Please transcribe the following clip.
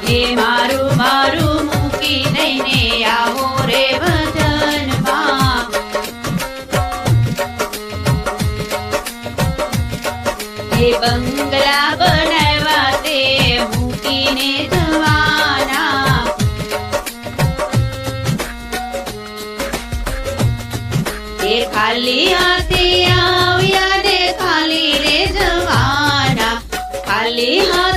એ મારું મારું મૂકી દઈને આવો રે વતનમાં એ બંગલા બનાવ્યા તે મૂકીને જવાના એ ખાલી હાથે આવ્યા ને ખાલી રે જવાના ખાલી હાથ